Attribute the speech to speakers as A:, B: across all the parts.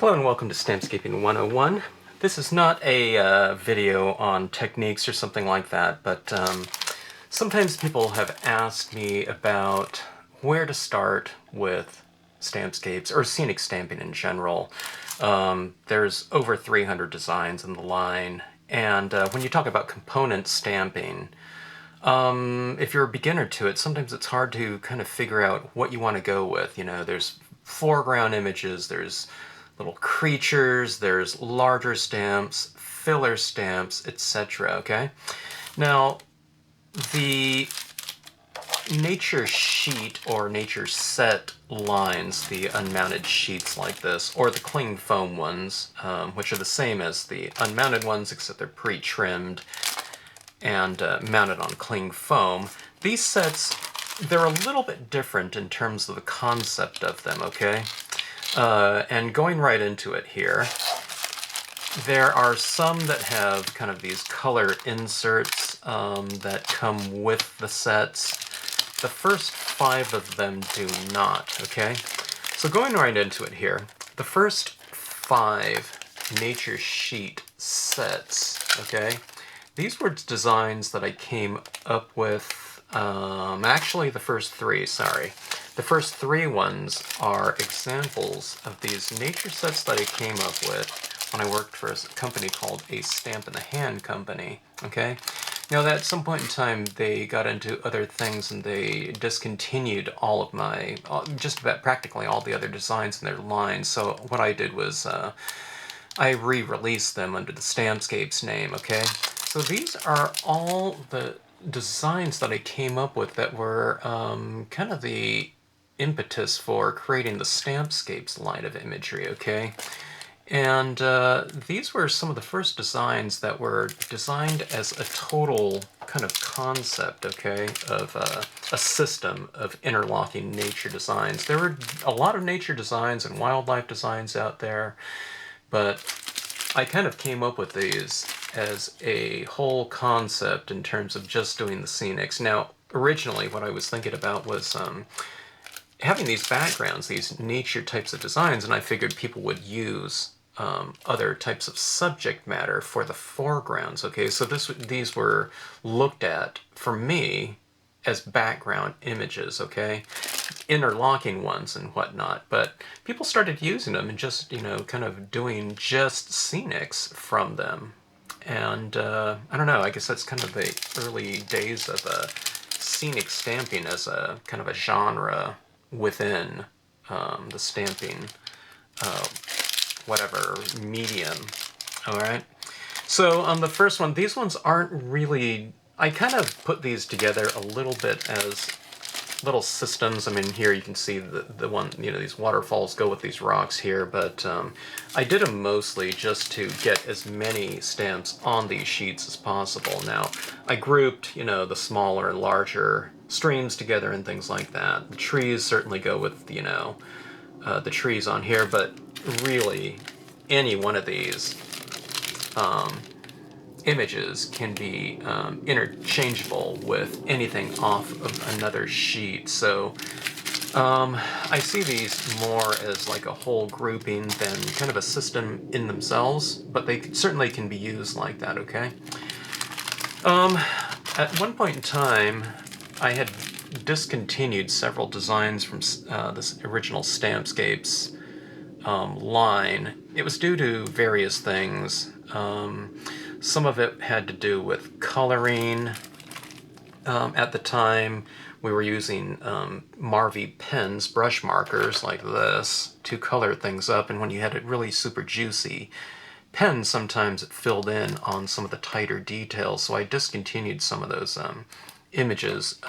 A: Hello and welcome to Stampscaping 101. This is not a video on techniques or something like that, but sometimes people have asked me about where to start with Stampscapes, or scenic stamping in general. There's over 300 designs in the line, and when you talk about component stamping, if you're a beginner to it, sometimes it's hard to kind of figure out what you want to go with. You know, there's foreground images, there's little creatures, there's larger stamps, filler stamps, etc. Okay? Now, the nature sheet or nature set lines, the unmounted sheets like this, or the cling foam ones, which are the same as the unmounted ones except they're pre-trimmed and mounted on cling foam. These sets, they're a little bit different in terms of the concept of them, okay? And going right into it here, there are some that have kind of these color inserts that come with the sets. The first 5 of them do not, okay? So going right into it here, the first 5 nature sheet sets, okay? These were designs that I came up with, actually the first 3, sorry. The first 3 ones are examples of these nature sets that I came up with when I worked for a company called a Stamp in the Hand company, okay? Now, at some point in time, they got into other things and they discontinued all of my, just about practically all the other designs in their line. So what I did was I re-released them under the Stampscapes name, okay? So these are all the designs that I came up with that were kind of the impetus for creating the Stampscapes line of imagery, okay? And these were some of the first designs that were designed as a total kind of concept, okay, of a system of interlocking nature designs. There were a lot of nature designs and wildlife designs out there, but I kind of came up with these as a whole concept in terms of just doing the scenics. Now, originally what I was thinking about was having these backgrounds, these nature types of designs, and I figured people would use other types of subject matter for the foregrounds, okay? So these were looked at, for me, as background images, okay? Interlocking ones and whatnot, but people started using them and just, you know, kind of doing just scenics from them. And I don't know, I guess that's kind of the early days of scenic stamping as a kind of a genre within the stamping whatever medium. All right, so on the first one, these ones aren't really, I kind of put these together a little bit as little systems. I mean, here you can see the one, you know, these waterfalls go with these rocks here, but I did them mostly just to get as many stamps on these sheets as possible. Now, I grouped, you know, the smaller and larger streams together and things like that. The trees certainly go with, you know, the trees on here, but really any one of these images can be interchangeable with anything off of another sheet. So I see these more as like a whole grouping than kind of a system in themselves, but they certainly can be used like that, okay? At one point in time, I had discontinued several designs from this original Stampscapes line. It was due to various things. Some of it had to do with coloring. At the time, we were using Marvy pens, brush markers like this, to color things up, and when you had a really super juicy pen, sometimes it filled in on some of the tighter details, so I discontinued some of those images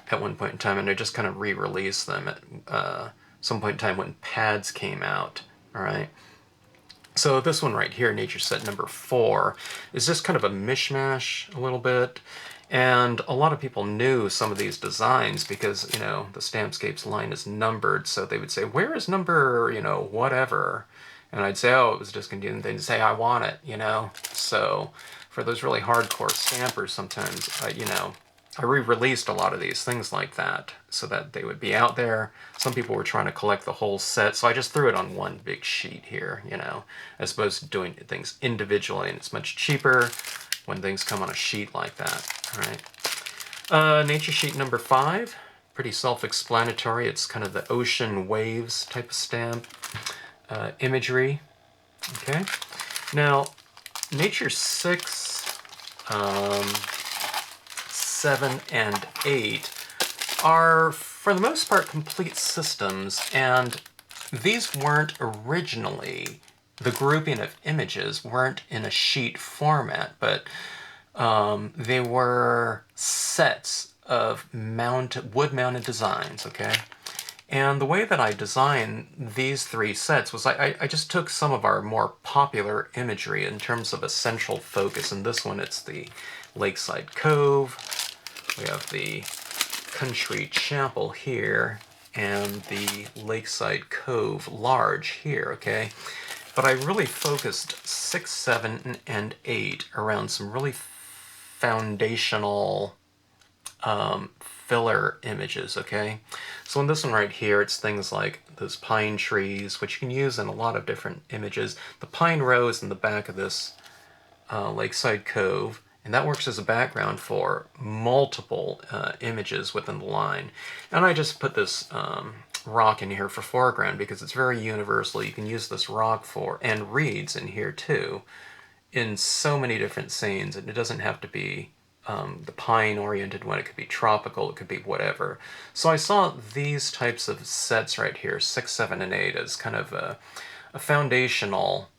A: at one point in time, and I just kind of re-released them at some point in time when pads came out, all right? So this one right here, nature set number 4, is just kind of a mishmash a little bit, and a lot of people knew some of these designs because, you know, the Stampscapes line is numbered, so they would say, where is number, you know, whatever? And I'd say, oh, it was discontinued, and they'd say, I want it, you know? So for those really hardcore stampers, sometimes, you know, I re-released a lot of these things like that so that they would be out there. Some people were trying to collect the whole set, so I just threw it on one big sheet here, you know, as opposed to doing things individually, and it's much cheaper when things come on a sheet like that. All right. Nature sheet number 5, pretty self-explanatory. It's kind of the ocean waves type of stamp. Imagery. Okay. Now, nature 6, 7, and 8 are, for the most part, complete systems, and these weren't originally, the grouping of images weren't in a sheet format, but they were sets of wood-mounted designs, okay? And the way that I designed these 3 sets was I just took some of our more popular imagery in terms of a central focus. In this one, it's the Lakeside Cove. We have the Country Chapel here, and the Lakeside Cove Large here, okay? But I really focused 6, 7, and 8 around some really foundational filler images, okay? So in this one right here, it's things like those pine trees, which you can use in a lot of different images. The pine row is in the back of this Lakeside Cove, and that works as a background for multiple images within the line. And I just put this rock in here for foreground because it's very universal. You can use this rock for, and reeds in here too, in so many different scenes, and it doesn't have to be the pine-oriented one. It could be tropical, it could be whatever. So I saw these types of sets right here, 6, 7, and 8, as kind of a foundational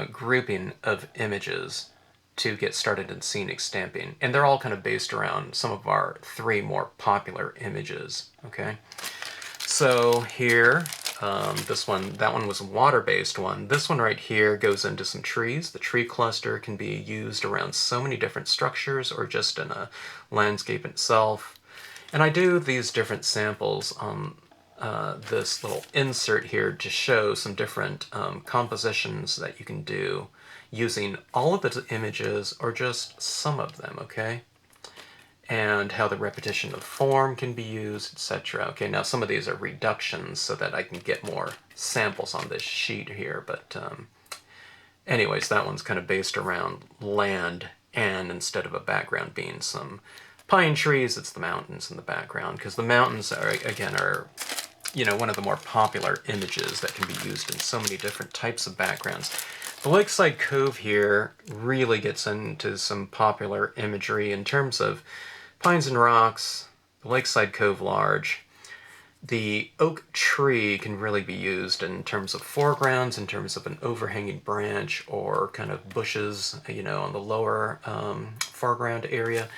A: grouping of images to get started in scenic stamping. And they're all kind of based around some of our 3 more popular images, okay? So here, that one was a water-based one. This one right here goes into some trees. The tree cluster can be used around so many different structures or just in a landscape itself. And I do these different samples on this little insert here to show some different compositions that you can do using all of the images or just some of them, okay? And how the repetition of form can be used, etc. Okay, now some of these are reductions so that I can get more samples on this sheet here, but anyways, that one's kind of based around land, and instead of a background being some pine trees, it's the mountains in the background, because the mountains are, again, you know, one of the more popular images that can be used in so many different types of backgrounds. The Lakeside Cove here really gets into some popular imagery in terms of pines and rocks, the Lakeside Cove Large. The oak tree can really be used in terms of foregrounds, in terms of an overhanging branch or kind of bushes, you know, on the lower foreground area.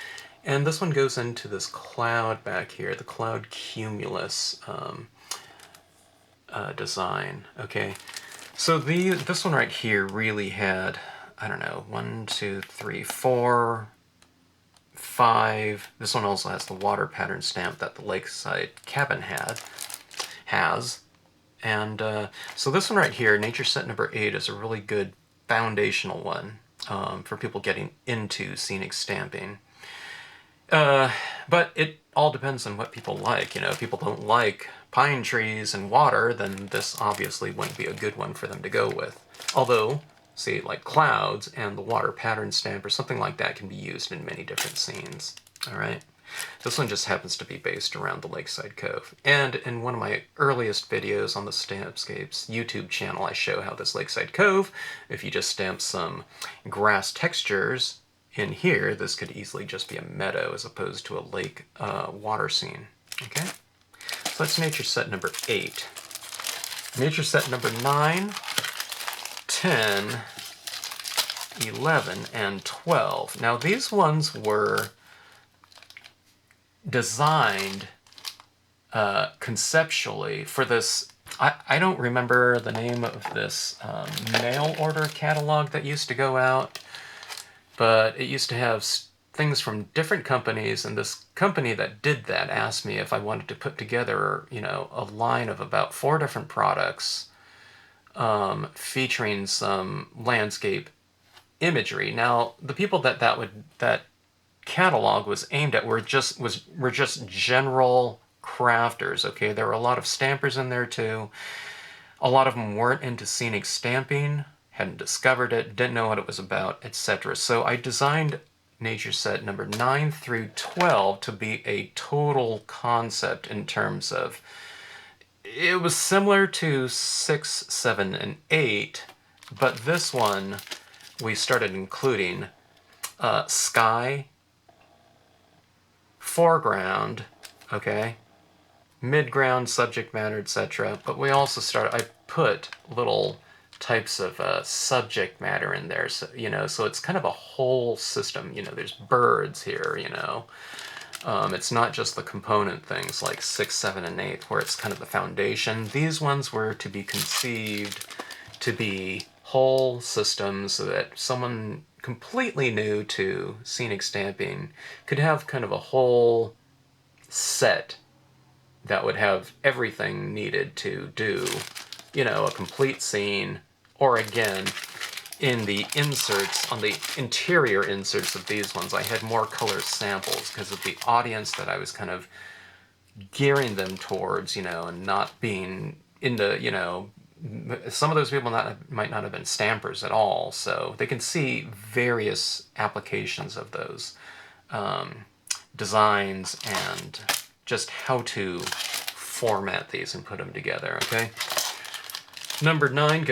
A: And this one goes into this cloud back here, the cloud cumulus design, okay? So this one right here really had, I don't know, 1, 2, 3, 4, 5. This one also has the water pattern stamp that the Lakeside Cabin has. And so this one right here, Nature Set number 8, is a really good foundational one for people getting into scenic stamping. But it all depends on what people like. You know, if people don't like pine trees and water, then this obviously wouldn't be a good one for them to go with. Although, say, like clouds and the water pattern stamp or something like that can be used in many different scenes. All right. This one just happens to be based around the Lakeside Cove. And in one of my earliest videos on the Stampscapes YouTube channel, I show how this Lakeside Cove, if you just stamp some grass textures in here, this could easily just be a meadow as opposed to a lake water scene. Okay? So that's Nature Set number 8. Nature Set number 9, 10, 11, and 12. Now these ones were designed conceptually for this. I don't remember the name of this mail order catalog that used to go out, but it used to have things from different companies, and this company that did that asked me if I wanted to put together, you know, a line of about 4 different products featuring some landscape imagery. Now, the people that catalog was aimed at were just general crafters. Okay, there were a lot of stampers in there too. A lot of them weren't into scenic stamping, hadn't discovered it, didn't know what it was about, etc. So I designed nature set number 9 through 12 to be a total concept in terms of, it was similar to 6, 7, and 8, but this one we started including sky, foreground, okay, midground, subject matter, etc. But we also I put little types of subject matter in there, so so it's kind of a whole system. There's birds here. It's not just the component things like 6, 7, and 8 where it's kind of the foundation. These ones were to be conceived to be whole systems so that someone completely new to scenic stamping could have kind of a whole set that would have everything needed to do, a complete scene. Or again, in the inserts, on the interior inserts of these ones, I had more color samples because of the audience that I was kind of gearing them towards, and not being into, some of those people might not have been stampers at all, so they can see various applications of those designs and just how to format these and put them together, okay? Number 9 goes